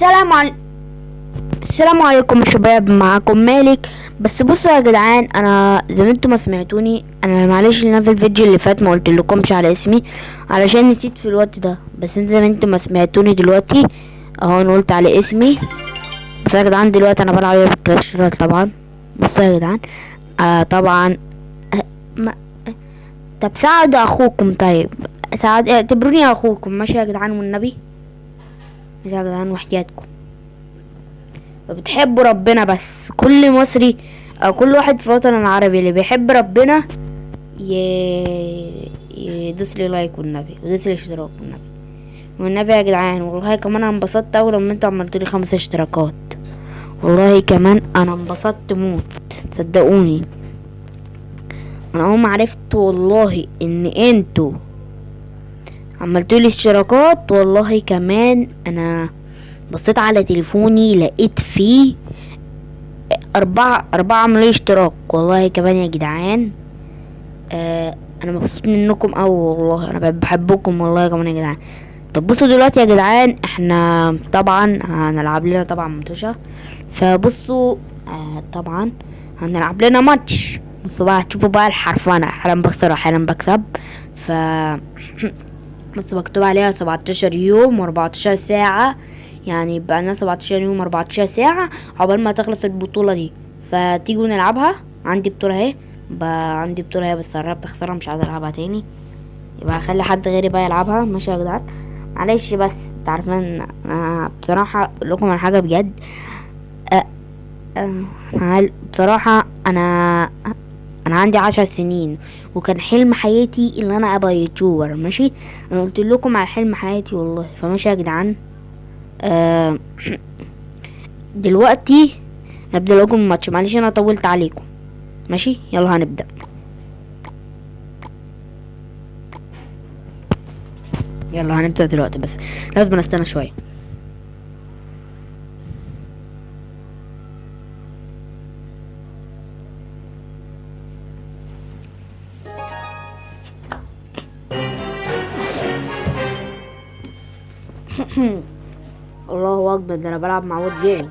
السلام عليكم. السلام عليكم يا شباب، معاكم مالك. بس بصوا يا جدعان، انا زي ما انتوا ما سمعتوني، انا معلش ان انا في الفيديو اللي فات ما قلت لكمش على اسمي علشان نسيت في الوقت ده. بس انت زي ما انتوا ما سمعتوني دلوقتي اهو انا قلت على اسمي. بس يا جدعان دلوقتي انا بلعب في كلاش رويال طبعا. بصوا يا جدعان طبعا ما طب ساعدوا اخوكم. طيب اعتبروني اخوكم، ماشي يا جدعان والنبي، ماشي يا جدعان وحياتكم بتحبوا ربنا. بس كل مصري او كل واحد في الوطن العربي اللي بيحب ربنا يدوس لي لايك والنبي، ودوس لي اشتراك والنبي يا جدعان. والله كمان انا انبسطت اوي لما انتوا عملتوا لي 5 اشتراكات. والله كمان انا انبسطت موت، صدقوني. انا اول ما عرفت والله ان انتوا عملتوا لي اشتراكات، والله كمان انا بصيت على تليفوني لقيت فيه أربعة عملوا لي اشتراك. والله كمان يا جدعان أنا مبسوط منكم أوي، والله أنا بحبكم والله كمان يا جدعان. طب بصوا دلوقتي يا جدعان، احنا طبعا هنلعب لنا طبعا متوشة. فبصوا طبعا هنلعب لنا ماتش. بصوا بقى هتشوفوا بقى الحرفنة، احيانا بخسر احيانا بكسب. ف بصوا مكتوب عليها 17 يوم و14 ساعة، يعني بقى لنا 17 يوم 14 ساعة عقبال ما تخلص البطولة دي. فتيجوا نلعبها. عندي بطولة اهي، بقى عندي بطولة اهي، بس قربت اخسرها مش عايز العبها تاني. يبقى اخلي حد غيري بقى يلعبها، ماشي يا جدعان. معلش بس تعرفين انا بصراحة اقول لكم على حاجة بجد. أه بصراحة انا عندي 10 سنين، وكان حلم حياتي ان انا ابقى يوتيوبر. ماشي، انا قلت لكم على حلم حياتي والله. فماشي يا جدعان آه دلوقتي نبدأ لكم الماتش. معلش انا طولت عليكم. ماشي يلا هنبدأ. يلا هنبدأ دلوقتي، بس لازم نستنى شوية. الله اكبر، ده انا بلعب مع واد جيمي.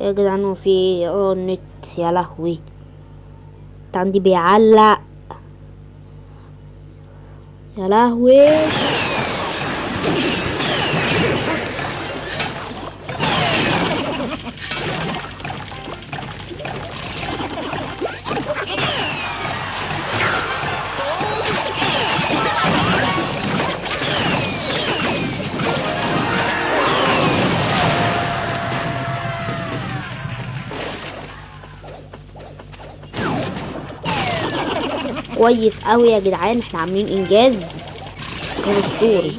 يا جدعان هو في النت يا لهوي عندي بيعلق يا لهوي. كويس قوي يا جدعان، احنا عاملين انجاز غير اسطوري.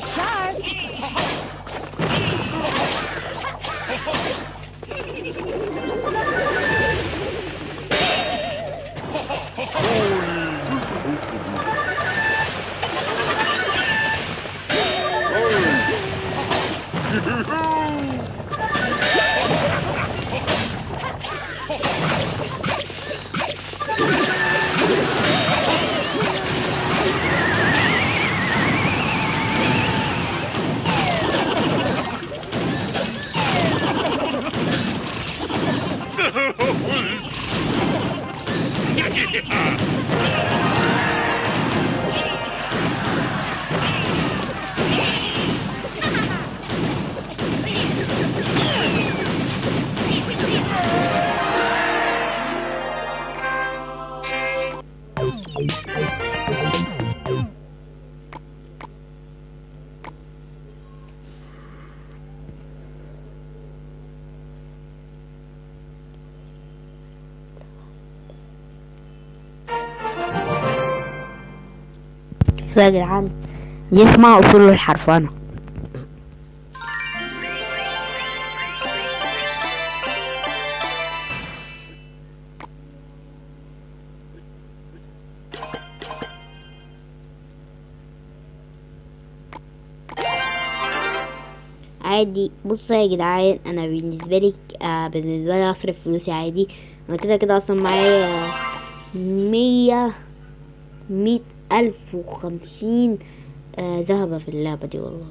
بصوا يا جدعان، دي اسمها اصول الحرفنة. عادي. بصوا يا جدعان، انا بالنسبه لي اصرف فلوسي عادي. انا كده كده اصلا معايا 100 ألف و50 ذهبة في اللعبة دي والله.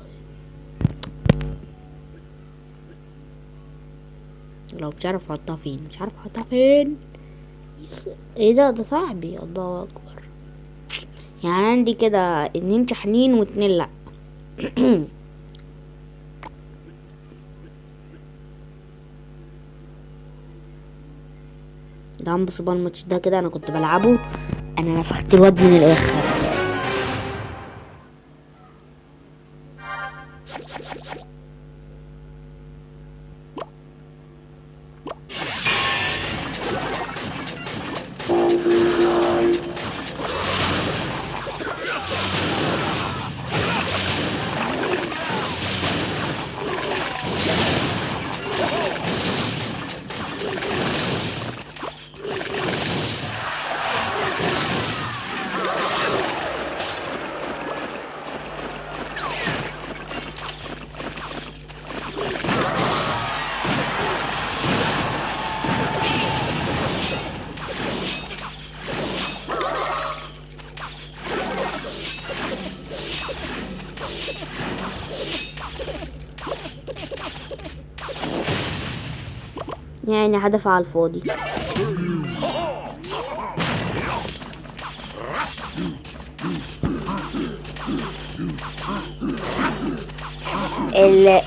لو مش عارف احطها فين، مش عارف احطها فين. ايه ده صاحبي، الله اكبر. يعني عندي كده 2 شحنين و2 لا. ده عم بص بقى، الماتش ده كده انا كنت بلعبه، انا نفخت الواد من الاخر. يعني هدف على الفاضي. يا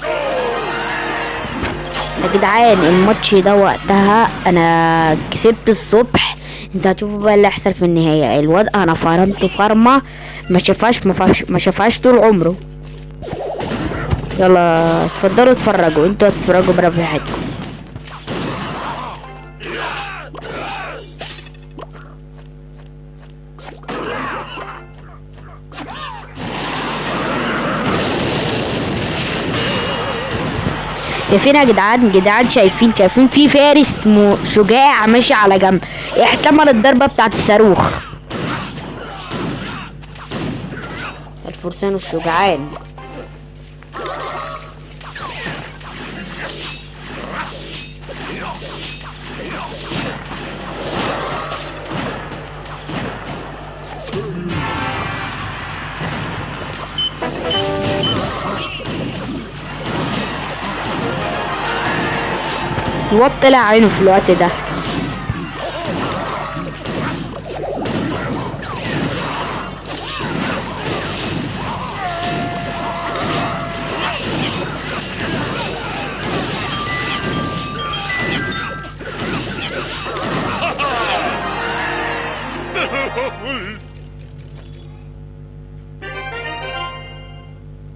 جدعان الماتش ده وقتها انا كسبت الصبح. انت هتشوفوا بقى اللي هيحصل في النهايه. الواد انا فرمته فرمه ما شافهاش طول عمره. يلا اتفضلوا اتفرجوا، انتوا هتتفرجوا بقى براحتكم. شايفين يا جدعان شايفين في فارس شجاع ماشي على جنب، احتمل الضربة بتاعت الصاروخ. الفرسان الشجعان. الواد طلع عينه في الوقت ده.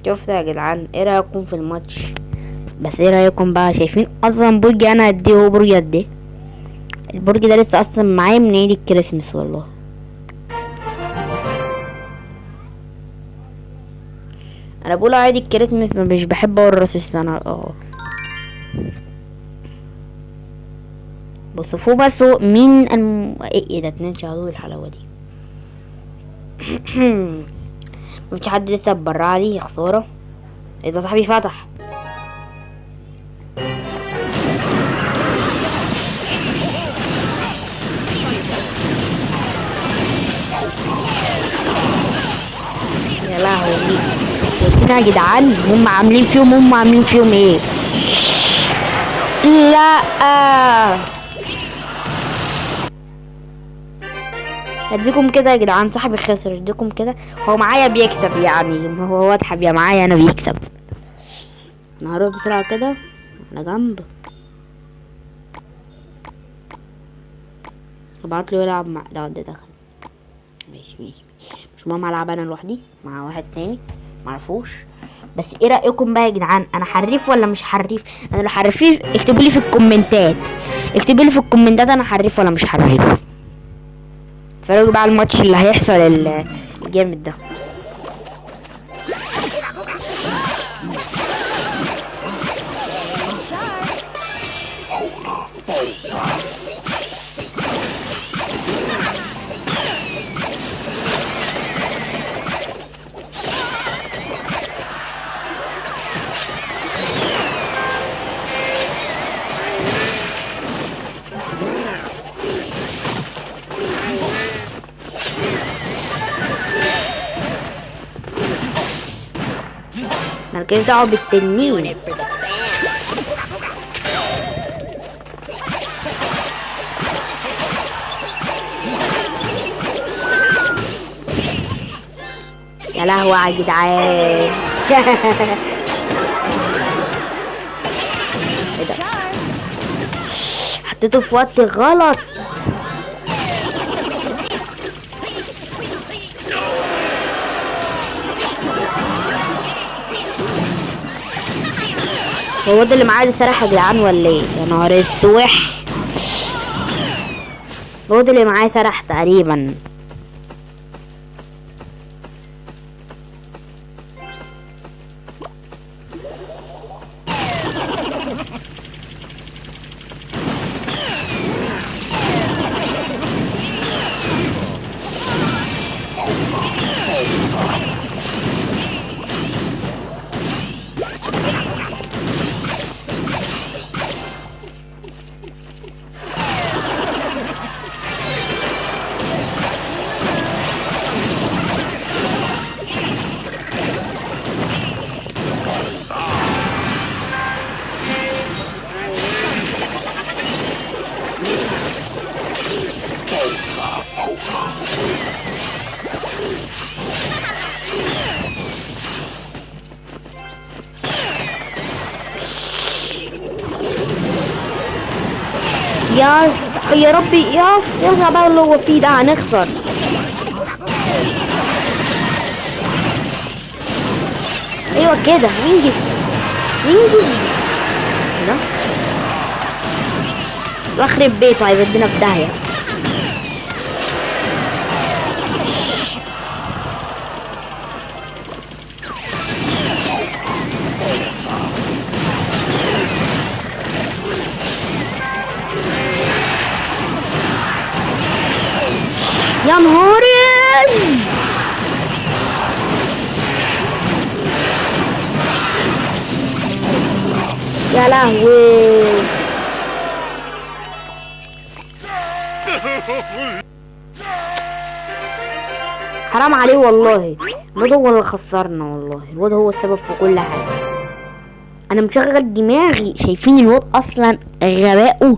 شفت يا جدعان، ايه رايكم في الماتش؟ بس ايه رايكم بقى؟ شايفين اصلا برج انا قد ايه؟ هو برج قد ايه؟ البرج ده لسه اصلا معايا من عيد الكريسماس والله. انا بقول عيد الكريسماس، مش بحب اقول راس السنه. بصوا فوق بس مين ايه ده 2 شهدوا الحلاوه دي. مفيش حد لسه اتبرع لي، يا خساره. ايه ده صاحبي فتح. يا لهوي، شايفين يا جدعان هم عاملين فيهم ايه؟ لا اديكم كده يا جدعان، صاحبي خسر. اديكم كده، هو معايا بيكسب يعني، هو واضح يا معايا انا بيكسب. انا هروح بسرعه كده على جنب. ابعت له يلعب مع ده دخل. ماشي مش مهم العب انا لوحدي مع واحد تاني معرفوش. بس ايه رايكم بقى يا جدعان؟ انا حريف ولا مش حريف؟ انا لو حريف اكتبوا لي في الكومنتات، انا حريف ولا مش حريف. اتفرجوا بقى على الماتش اللي هيحصل الجامد ده. مالكيش دعوة بالتنين. يا لهوي يا جدعان. ايه ده؟ حطيته في وقت غلط. هو ده اللي معاه ده سرح يا جدعان ولا ايه؟ يا نهار اسوح. هو ده اللي معاه سرح تقريبا. يا ربي ارجع بقى اللي هو فيه ده، هنخسر. ايوه كده انجز انجز كده. واخرب بيته هيودينا في داهيه. يا نهاري. يا لهوي. حرام عليه والله. الواد هو اللي خسرنا والله. الواد هو السبب في كل حاجة. انا مشغل دماغي. شايفين الواد اصلا غبائه.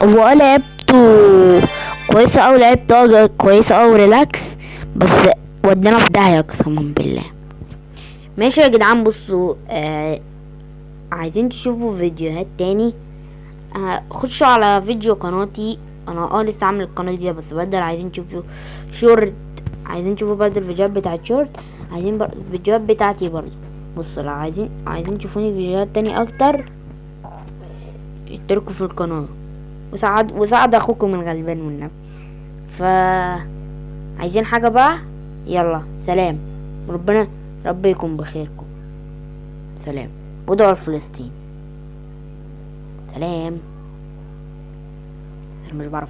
هو لعبته كويسة اوي، لعبته كويسة اوي ريلاكس، بس ودينا في داهية قسما بالله. ماشي يا جدعان، بصوا عايزين تشوفوا فيديوهات تاني خشوا على فيديو قناتي. انا لسه عامل القناة دي بس بدل عايزين تشوفوا شورت، عايزين تشوفوا بدل الفيديوهات بتاعت شورت، عايزين الفيديوهات بتاعتي برضه. بصوا لو عايزين تشوفوني فيديوهات تاني اكتر اشتركوا في القناة وساعد اخوكم الغلبان والنبي. عايزين حاجة بقى؟ يلا سلام. ربنا يكون بخيركم. سلام. ودعوا لفلسطين. سلام. انا مش بعرف